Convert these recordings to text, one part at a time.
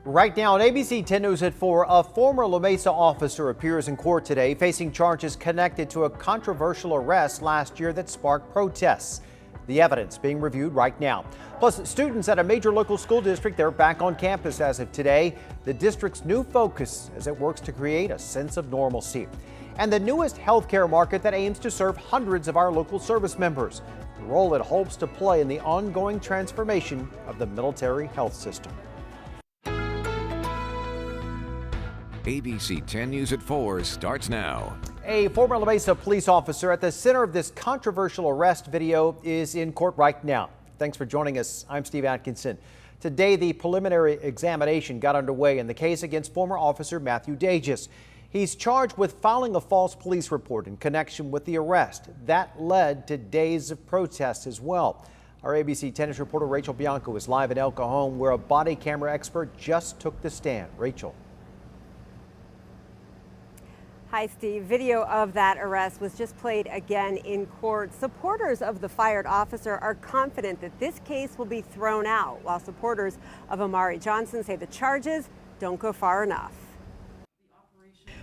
Right now on ABC 10 News at 4, a former La Mesa officer appears in court today facing charges connected to a controversial arrest last year that sparked protests. The evidence being reviewed right now. Plus, students at a major local school district, they're back on campus as of today. The district's new focus as it works to create a sense of normalcy. And the newest healthcare market that aims to serve hundreds of our local service members. The role it hopes to play in the ongoing transformation of the military health system. ABC 10 News at 4 starts now. A former La Mesa police officer at the center of this controversial arrest video is in court right now. Thanks for joining us. I'm Steve Atkinson. Today, the preliminary examination got underway in the case against former officer Matthew Dages. He's charged with filing a false police report in connection with the arrest. That led to days of protests as well. Our ABC 10 News reporter Rachel Bianco is live in El Cajon, where a body camera expert just took the stand. Rachel. Hi, Steve. Video of that arrest was just played again in court. Supporters of the fired officer are confident that this case will be thrown out, while supporters of Amari Johnson say the charges don't go far enough.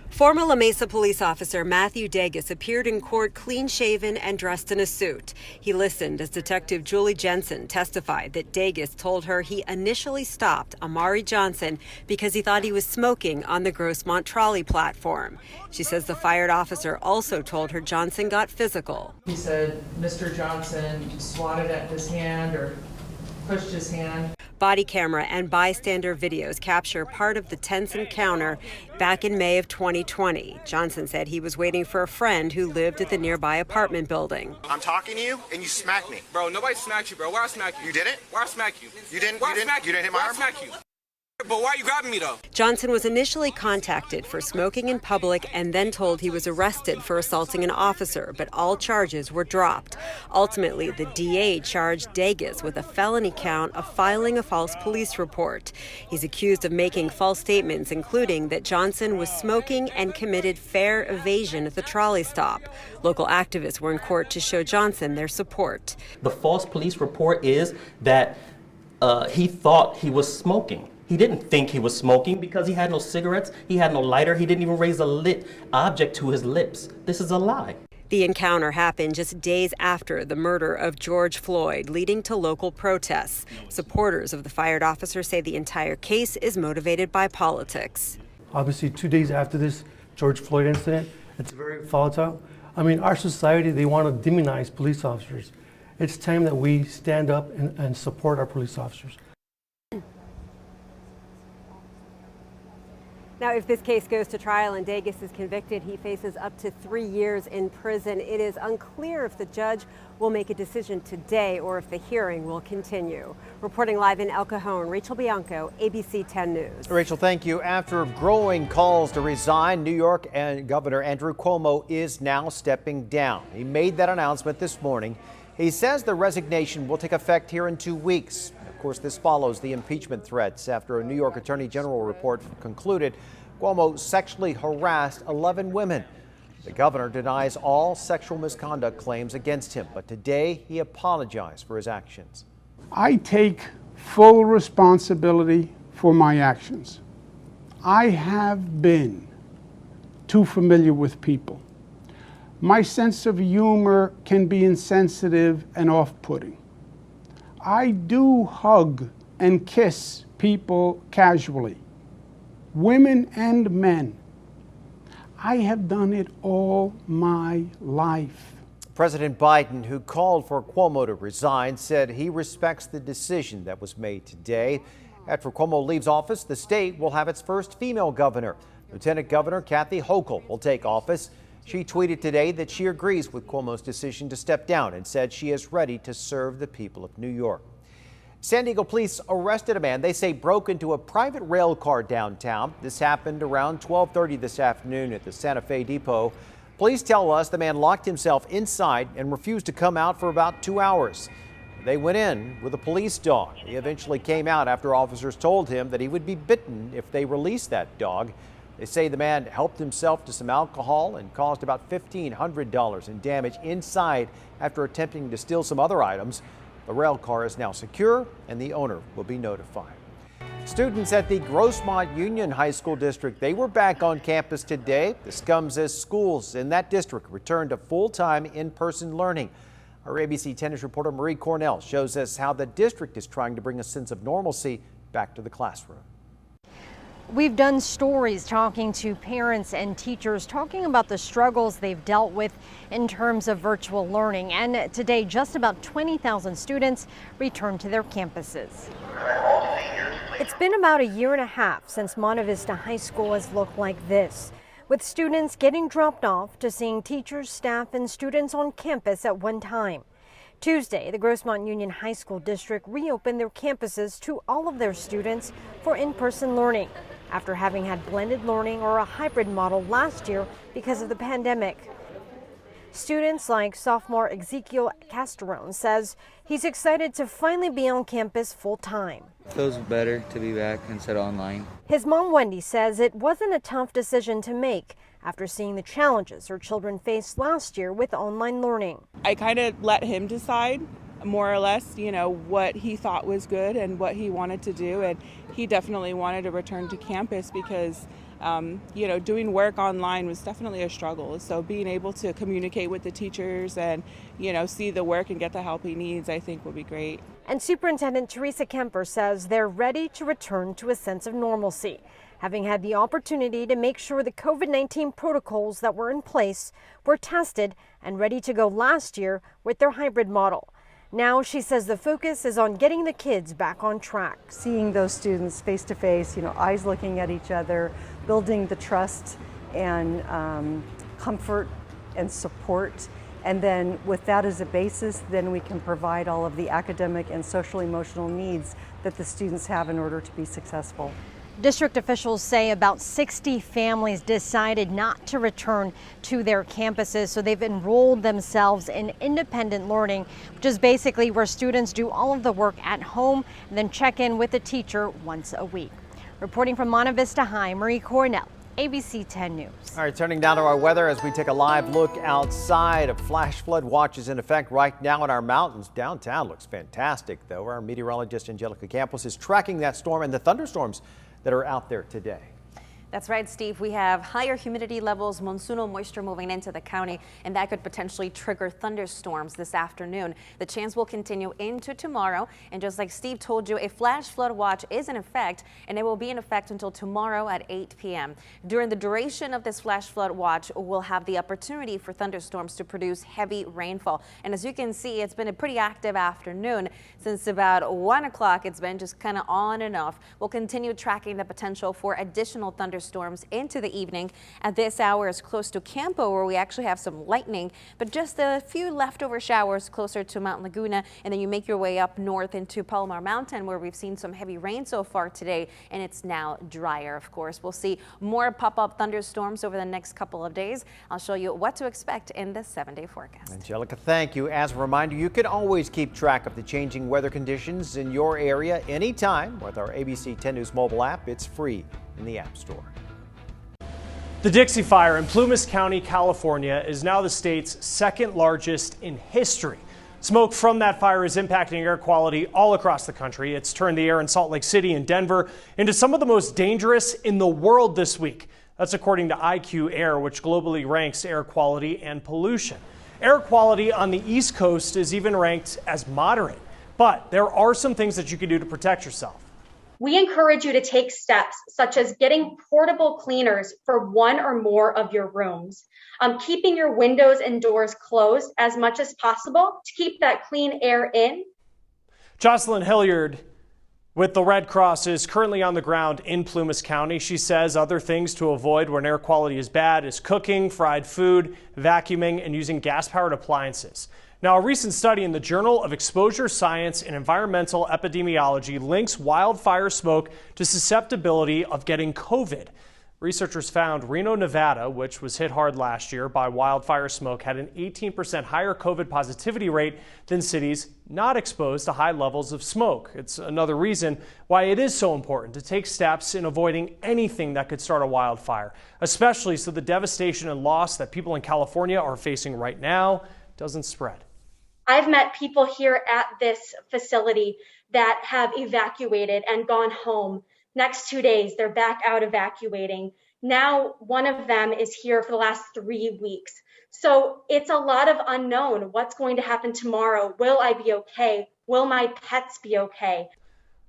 Former La Mesa police officer Matthew Dages appeared in court clean-shaven and dressed in a suit. He listened as Detective Julie Jensen testified that Dages told her he initially stopped Amari Johnson because he thought he was smoking on the Grossmont trolley platform. She says the fired officer also told her Johnson got physical. He said Mr. Johnson swatted at his hand or pushed his hand. Body camera and bystander videos capture part of the tense encounter back in May of 2020. Johnson said he was waiting for a friend who lived at the nearby apartment building. I'm talking to you and you smacked me. Bro, nobody smacked you, bro. Why I smack you? You didn't? Why I smack you? You didn't? Why You didn't? You didn't hit my arm? Why I smack you? But why are you grabbing me, though? Johnson was initially contacted for smoking in public and then told he was arrested for assaulting an officer, but all charges were dropped. Ultimately, the DA charged Dages with a felony count of filing a false police report. He's accused of making false statements, including that Johnson was smoking and committed fare evasion at the trolley stop. Local activists were in court to show Johnson their support. The false police report is that he thought he was smoking. He didn't think he was smoking because he had no cigarettes, he had no lighter, he didn't even raise a lit object to his lips. This is a lie. The encounter happened just days after the murder of George Floyd, leading to local protests. Supporters of the fired officer say the entire case is motivated by politics. Obviously, 2 days after this George Floyd incident, it's very volatile. I mean, our society, they want to demonize police officers. It's time that we stand up and support our police officers. Now, if this case goes to trial and Dages is convicted, he faces up to 3 years in prison. It is unclear if the judge will make a decision today or if the hearing will continue. Reporting live in El Cajon, Rachel Bianco, ABC 10 News. Rachel, thank you. After growing calls to resign, New York and Governor Andrew Cuomo is now stepping down. He made that announcement this morning. He says the resignation will take effect here in 2 weeks. Of course, this follows the impeachment threats after a New York Attorney General report concluded Cuomo sexually harassed 11 women. The governor denies all sexual misconduct claims against him, but today he apologized for his actions. I take full responsibility for my actions. I have been too familiar with people. My sense of humor can be insensitive and off-putting. I do hug and kiss people casually, women and men. I have done it all my life. President Biden, who called for Cuomo to resign, said he respects the decision that was made today. After Cuomo leaves office, the state will have its first female governor. Lieutenant Governor Kathy Hochul will take office. She tweeted today that she agrees with Cuomo's decision to step down and said she is ready to serve the people of New York. San Diego police arrested a man they say broke into a private rail car downtown. This happened around 12:30 this afternoon at the Santa Fe Depot. Police tell us the man locked himself inside and refused to come out for about 2 hours. They went in with a police dog. He eventually came out after officers told him that he would be bitten if they released that dog. They say the man helped himself to some alcohol and caused about $1,500 in damage inside after attempting to steal some other items. The rail car is now secure and the owner will be notified. Students at the Grossmont Union High School District, they were back on campus today. This comes as schools in that district return to full-time in-person learning. Our ABC 10 News reporter Marie Cornell shows us how the district is trying to bring a sense of normalcy back to the classroom. We've done stories talking to parents and teachers, talking about the struggles they've dealt with in terms of virtual learning. And today, just about 20,000 students returned to their campuses. It's been about a year and a half since Monte Vista High School has looked like this, with students getting dropped off to seeing teachers, staff, and students on campus at one time. Tuesday, the Grossmont Union High School District reopened their campuses to all of their students for in-person learning, after having had blended learning or a hybrid model last year because of the pandemic. Students like sophomore Ezekiel Casterone says he's excited to finally be on campus full-time. It feels better to be back instead of online. His mom, Wendy, says it wasn't a tough decision to make after seeing the challenges her children faced last year with online learning. I kind of let him decide more or less, what he thought was good and what he wanted to do. And he definitely wanted to return to campus because, doing work online was definitely a struggle. So being able to communicate with the teachers and, see the work and get the help he needs, I think would be great. And Superintendent Teresa Kemper says they're ready to return to a sense of normalcy, having had the opportunity to make sure the COVID-19 protocols that were in place were tested and ready to go last year with their hybrid model. Now she says the focus is on getting the kids back on track. Seeing those students face to face, eyes looking at each other, building the trust and comfort and support. And then with that as a basis, then we can provide all of the academic and social emotional needs that the students have in order to be successful. District officials say about 60 families decided not to return to their campuses, so they've enrolled themselves in independent learning, which is basically where students do all of the work at home and then check in with a teacher once a week. Reporting from Monte Vista High, Marie Cornell, ABC 10 News. All right, turning down to our weather as we take a live look outside. A flash flood watch is in effect right now in our mountains. Downtown looks fantastic, though. Our meteorologist Angelica Campos is tracking that storm and the thunderstorms that are out there today. That's right, Steve. We have higher humidity levels, monsoonal moisture moving into the county, and that could potentially trigger thunderstorms this afternoon. The chance will continue into tomorrow, and just like Steve told you, a flash flood watch is in effect, and it will be in effect until tomorrow at 8 p.m. During the duration of this flash flood watch, we'll have the opportunity for thunderstorms to produce heavy rainfall. And as you can see, it's been a pretty active afternoon. Since about 1 o'clock, it's been just kind of on and off. We'll continue tracking the potential for additional thunderstorms into the evening. At this hour is close to Campo, where we actually have some lightning, but just a few leftover showers closer to Mount Laguna, and then you make your way up north into Palomar Mountain, where we've seen some heavy rain so far today, and it's now drier. Of course, we'll see more pop-up thunderstorms over the next couple of days. I'll show you what to expect in the 7-day forecast. Angelica, thank you. As a reminder, you can always keep track of the changing weather conditions in your area anytime with our ABC 10 News mobile app. It's free in the App Store. The Dixie Fire in Plumas County, California is now the state's second largest in history. Smoke from that fire is impacting air quality all across the country. It's turned the air in Salt Lake City and Denver into some of the most dangerous in the world this week. That's according to IQ Air, which globally ranks air quality and pollution. Air quality on the East Coast is even ranked as moderate. But there are some things that you can do to protect yourself. We encourage you to take steps such as getting portable cleaners for one or more of your rooms, keeping your windows and doors closed as much as possible to keep that clean air in. Jocelyn Hilliard with the Red Cross is currently on the ground in Plumas County. She says other things to avoid when air quality is bad is cooking, fried food, vacuuming, and using gas-powered appliances. Now, a recent study in the Journal of Exposure Science and Environmental Epidemiology links wildfire smoke to susceptibility of getting COVID. Researchers found Reno, Nevada, which was hit hard last year by wildfire smoke, had an 18% higher COVID positivity rate than cities not exposed to high levels of smoke. It's another reason why it is so important to take steps in avoiding anything that could start a wildfire, especially so the devastation and loss that people in California are facing right now doesn't spread. I've met people here at this facility that have evacuated and gone home Next 2 days, they're back out evacuating. Now, one of them is here for the last 3 weeks. So it's a lot of unknown. What's going to happen tomorrow? Will I be okay? Will my pets be okay?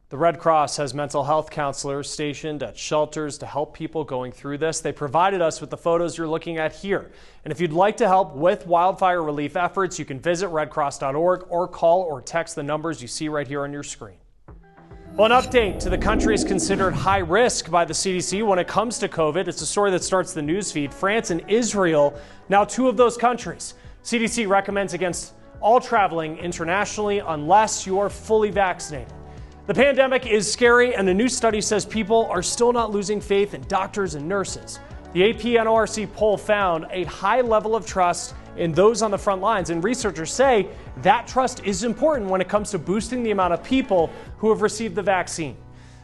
The Red Cross has mental health counselors stationed at shelters to help people going through this. They provided us with the photos you're looking at here. And if you'd like to help with wildfire relief efforts, you can visit redcross.org or call or text the numbers you see right here on your screen. Well, an update to the countries considered high risk by the CDC when it comes to COVID. It's a story that starts the news feed. France and Israel, now two of those countries. CDC recommends against all traveling internationally unless you are fully vaccinated. The pandemic is scary, and a new study says people are still not losing faith in doctors and nurses. The AP NORC poll found a high level of trust in those on the front lines, and researchers say that trust is important when it comes to boosting the amount of people who have received the vaccine.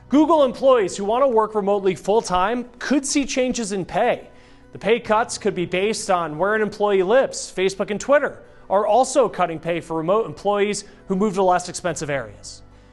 Google employees who want to work remotely full-time could see changes in pay. The pay cuts could be based on where an employee lives. Facebook and Twitter are also cutting pay for remote employees who move to less expensive areas.